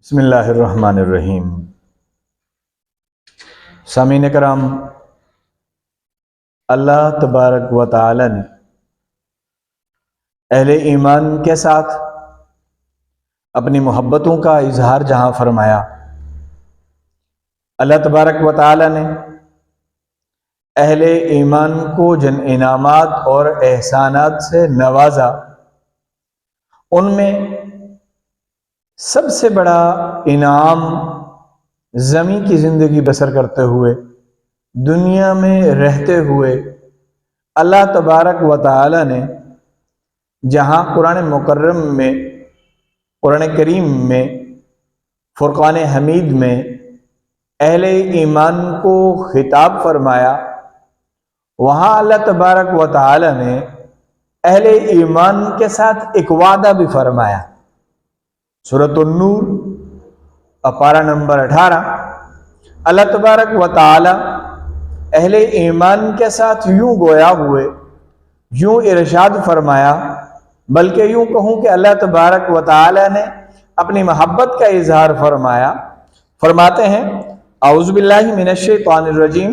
بسم اللہ الرحمن الرحیم۔ سامعین کرام، اللہ تبارک و تعالی نے اہل ایمان کے ساتھ اپنی محبتوں کا اظہار جہاں فرمایا، اللہ تبارک و تعالی نے اہل ایمان کو جن انعامات اور احسانات سے نوازا، ان میں سب سے بڑا انعام زمین کی زندگی بسر کرتے ہوئے، دنیا میں رہتے ہوئے اللہ تبارک و تعالی نے جہاں قرآن مکرم میں، قرآن کریم میں، فرقان حمید میں اہل ایمان کو خطاب فرمایا، وہاں اللہ تبارک و تعالی نے اہل ایمان کے ساتھ ایک وعدہ بھی فرمایا۔ سورۃ النور پارہ نمبر 18، اللہ تبارک و تعالی اہل ایمان کے ساتھ یوں گویا ہوئے، یوں ارشاد فرمایا، بلکہ یوں کہوں کہ اللہ تبارک و تعالی نے اپنی محبت کا اظہار فرمایا۔ فرماتے ہیں اعوذ باللہ من الشیطان الرجیم،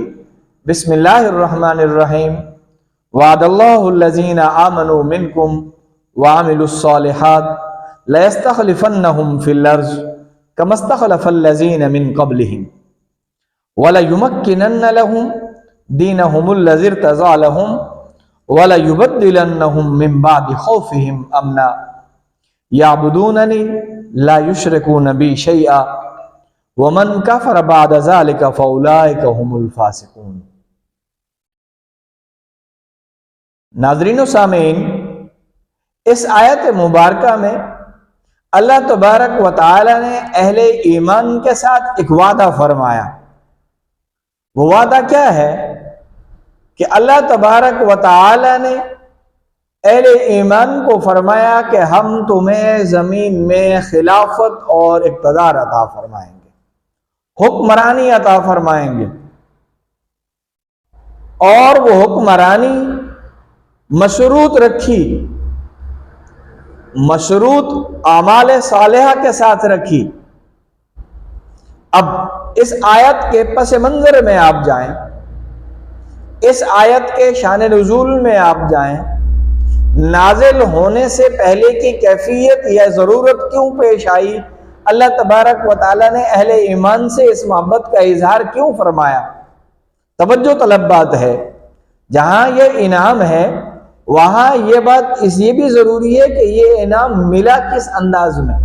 بسم اللہ الرحمن الرحیم، وعد اللہ الذین آمنوا منکم وعملوا الصالحات لَيَسْتَخْلِفَنَّهُمْ فِي الْأَرْضِ كَمَا اسْتَخْلَفَ الَّذِينَ مِنْ قَبْلِهِمْ وَلَيُمَكِّنَنَّ لَهُمْ دِينَهُمُ الَّذِي ارْتَضَىٰ لَهُمْ وَلَيُبَدِّلَنَّهُمْ مِنْ بَعْدِ خَوْفِهِمْ أَمْنًا يَعْبُدُونَنِي لَا يُشْرِكُونَ بِي شَيْئًا وَمَنْ كَفَرَ بَعْدَ ذَلِكَ فَأُولَٰئِكَ هُمُ الْفَاسِقُونَ۔ ناظرین و سامعین، اس آیت مبارکہ میں اللہ تبارک و تعالی نے اہل ایمان کے ساتھ ایک وعدہ فرمایا۔ وہ وعدہ کیا ہے کہ اللہ تبارک و تعالی نے اہل ایمان کو فرمایا کہ ہم تمہیں زمین میں خلافت اور اقتدار عطا فرمائیں گے، حکمرانی عطا فرمائیں گے، اور وہ حکمرانی مشروط رکھی، مشروط اعمال صالحہ کے ساتھ رکھی۔ اب اس آیت کے پس منظر میں آپ جائیں، اس آیت کے شان نزول میں آپ جائیں، نازل ہونے سے پہلے کی کیفیت یا ضرورت کیوں پیش آئی، اللہ تبارک و تعالی نے اہل ایمان سے اس محبت کا اظہار کیوں فرمایا؟ توجہ طلب بات ہے۔ جہاں یہ انعام ہے وہاں یہ بات اس یہ بھی ضروری ہے کہ یہ انعام ملا کس انداز میں۔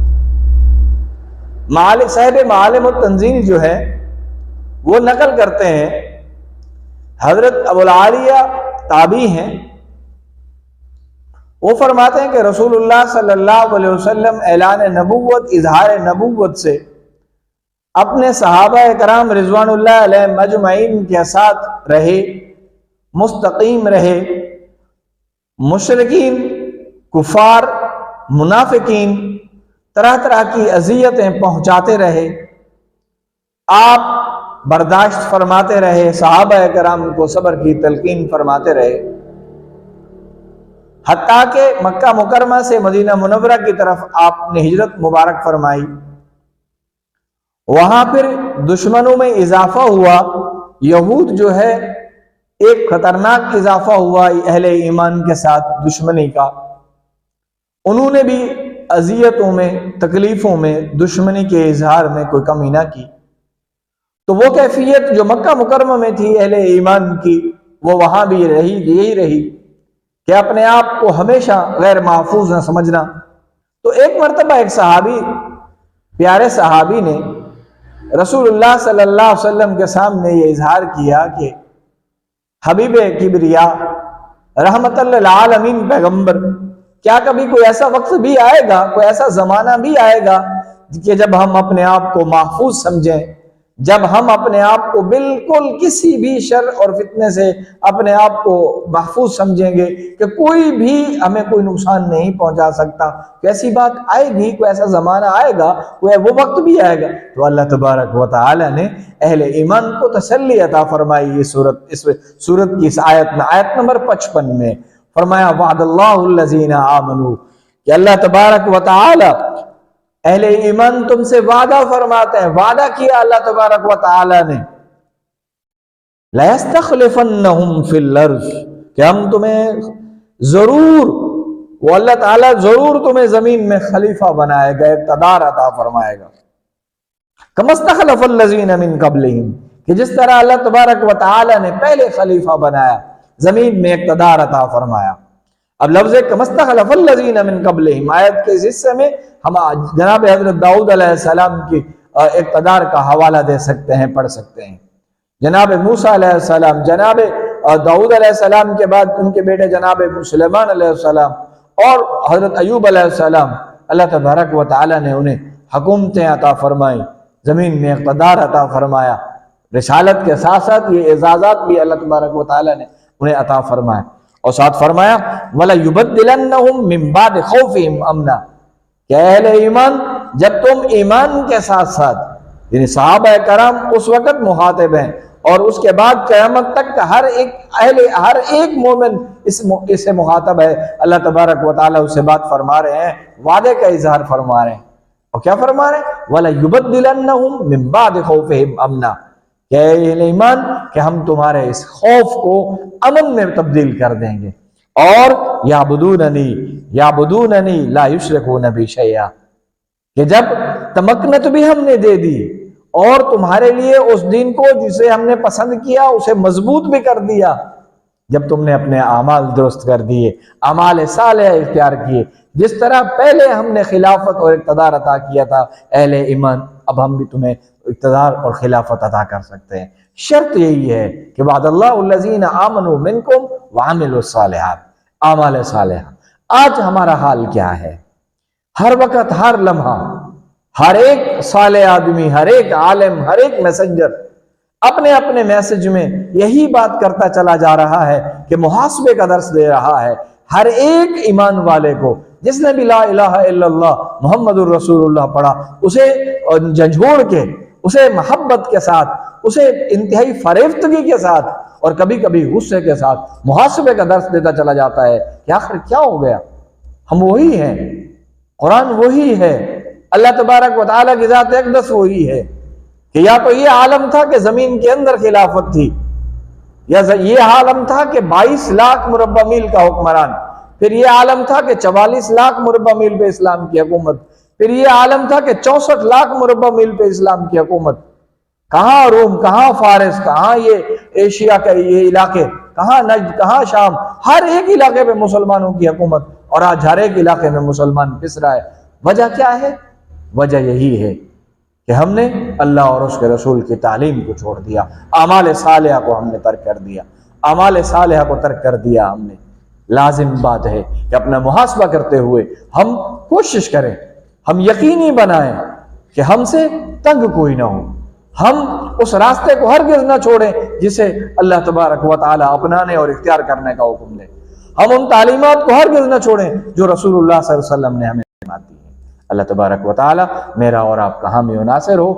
صاحب معالم التنزیل جو ہے وہ نقل کرتے ہیں، حضرت ابو العالیہ تابعی ہیں، وہ فرماتے ہیں کہ رسول اللہ صلی اللہ علیہ وسلم اعلان نبوت، اظہار نبوت سے اپنے صحابہ کرام رضوان اللہ علیہ مجمعین کے ساتھ رہے، مستقیم رہے، مشرکین، کفار، منافقین طرح طرح کی اذیتیں پہنچاتے رہے، آپ برداشت فرماتے رہے، صحابہ کرام کو صبر کی تلقین فرماتے رہے، حتیٰ کہ مکہ مکرمہ سے مدینہ منورہ کی طرف آپ نے ہجرت مبارک فرمائی۔ وہاں پھر دشمنوں میں اضافہ ہوا، یہود جو ہے ایک خطرناک اضافہ ہوا اہل ایمان کے ساتھ دشمنی کا، انہوں نے بھی اذیتوں میں، تکلیفوں میں، دشمنی کے اظہار میں کوئی کمی نہ کی۔ تو وہ کیفیت جو مکہ مکرمہ میں تھی اہل ایمان کی، وہ وہاں بھی یہی رہی کہ اپنے آپ کو ہمیشہ غیر محفوظ نہ سمجھنا۔ تو ایک مرتبہ ایک صحابی، پیارے صحابی نے رسول اللہ صلی اللہ علیہ وسلم کے سامنے یہ اظہار کیا کہ حبیب کبریا، رحمت للعالمین پیغمبر، کیا کبھی کوئی ایسا وقت بھی آئے گا، کوئی ایسا زمانہ بھی آئے گا کہ جب ہم اپنے آپ کو محفوظ سمجھیں، جب ہم اپنے آپ کو بالکل کسی بھی شر اور فتنے سے اپنے آپ کو محفوظ سمجھیں گے کہ کوئی بھی ہمیں کوئی نقصان نہیں پہنچا سکتا؟ کیسی بات آئے گی، کوئی ایسا زمانہ آئے گا، کوئی وہ وقت بھی آئے گا۔ تو اللہ تبارک و تعالی نے اہل ایمان کو تسلی عطا فرمائی اس سورت کی اس آیت میں، آیت نمبر 55 میں فرمایا وعد اللہ الذین آمنوا، کہ اللہ تبارک و تعالی اہل ایمان تم سے وعدہ فرماتے ہیں، وعدہ کیا اللہ تبارک و تعالی نے، لَيَسْتَخْلِفَنَّهُمْ فِي الْأَرْضِ، کہ ہم تمہیں ضرور، وہ اللہ تعالیٰ ضرور تمہیں زمین میں خلیفہ بنائے گا، اقتدار عطا فرمائے گا، كَمَا اسْتَخْلَفَ الَّذِينَ مِن قَبْلِهِمْ، کہ جس طرح اللہ تبارک و تعالیٰ نے پہلے خلیفہ بنایا، زمین میں اقتدار عطا فرمایا۔ اب لفظ كَمَا اسْتَخْلَفَ الَّذِينَ مِن قَبْلِهِمْ آیت کے اس حصے میں ہم جناب حضرت داؤد علیہ السلام کی اقتدار کا حوالہ دے سکتے ہیں، پڑھ سکتے ہیں۔ جناب موسیٰ علیہ السلام، جناب داؤد علیہ السلام کے بعد ان کے بیٹے جناب سلیمان علیہ السلام اور حضرت ایوب علیہ السلام، اللہ تبارک و تعالیٰ نے انہیں حکومتیں عطا فرمائیں، زمین میں اقتدار عطا فرمایا، رسالت کے ساتھ ساتھ یہ اعزازات بھی اللہ تبارک و تعالیٰ نے انہیں عطا فرمایا، اور ساتھ فرمایا وَلَيُبَدِّلَنَّهُمْ مِن بَعْدِ خَوْفِهِمْ أَمْنًا، کہ اہل ایمان جب تم ایمان کے ساتھ ساتھ، یعنی صحابہ کرام اس وقت مخاطب ہیں، اور اس کے بعد قیامت تک ہر ایک مومن اس سے مخاطب ہے، اللہ تبارک و تعالیٰ اس سے بات فرما رہے ہیں، وعدے کا اظہار فرما رہے ہیں، اور کیا فرما رہے ہیں؟ وَلَيُبَدِّلَنَّهُمْ مِن بَعْدِ خَوْفِهِمْ أَمْنًا، کہ اہل ایمان کہ ہم تمہارے اس خوف کو امن میں تبدیل کر دیں گے، اور یعبدوننی لا یشرکون بی شیئا، کہ جب تمکنت بھی ہم نے دے دی اور تمہارے لیے اس دین کو جسے ہم نے پسند کیا اسے مضبوط بھی کر دیا، جب تم نے اپنے اعمال درست کر دیے، اعمال صالحہ اختیار کیے، جس طرح پہلے ہم نے خلافت اور اقتدار عطا کیا تھا اہل ایمان، اب ہم بھی تمہیں اقتدار اور خلافت عطا کر سکتے ہیں۔ شرط یہی ہے کہ وعد اللہ الذین آمنوا منکم وعملوا الصالحات، اعمال صالحہ۔ آج ہمارا حال کیا ہے؟ ہر وقت، ہر لمحہ، ہر ایک صالح آدمی، ہر ایک عالم، ہر ایک میسنجر اپنے اپنے میسج میں یہی بات کرتا چلا جا رہا ہے کہ محاسبے کا درس دے رہا ہے ہر ایک ایمان والے کو، جس نے بھی لا الہ الا اللہ محمد الرسول اللہ پڑھا، اسے جھنجھوڑ کے، اسے محبت کے ساتھ، اسے انتہائی فریفتگی کے ساتھ اور کبھی کبھی غصے کے ساتھ محاسبے کا درس دیتا چلا جاتا ہے کہ آخر کیا ہو گیا؟ ہم وہی ہیں، قرآن وہی ہے، اللہ تبارک و تعالیٰ کی ذات اقدس وہی ہے، کہ یا تو یہ عالم تھا کہ زمین کے اندر خلافت تھی، یا یہ عالم تھا کہ 22 لاکھ مربع میل کا حکمران، پھر یہ عالم تھا کہ 44 لاکھ مربع میل پہ اسلام کی حکومت، پھر یہ عالم تھا کہ 64 لاکھ مربع میل پہ اسلام کی حکومت۔ کہاں روم، کہاں فارس، کہاں یہ ایشیا کا یہ علاقے، کہاں نجد، کہاں شام، ہر ایک علاقے پہ مسلمانوں کی حکومت، اور آج ہر ایک علاقے میں مسلمان پس رہا ہے۔ وجہ کیا ہے؟ وجہ یہی ہے کہ ہم نے اللہ اور اس کے رسول کی تعلیم کو چھوڑ دیا، اعمال صالحہ کو ہم نے ترک کر دیا، اعمال صالحہ کو ترک کر دیا ہم نے۔ لازم بات ہے کہ اپنا محاسبہ کرتے ہوئے ہم کوشش کریں، ہم یقینی بنائیں کہ ہم سے تنگ کوئی نہ ہو، ہم اس راستے کو ہرگز نہ چھوڑیں جسے اللہ تبارک و تعالی اپنانے اور اختیار کرنے کا حکم دے، ہم ان تعلیمات کو ہرگز نہ چھوڑیں جو رسول اللہ صلی اللہ علیہ وسلم نے ہمیں دی ہے۔ اللہ تبارک و تعالی میرا اور آپ کا حامی و ناصر ہو۔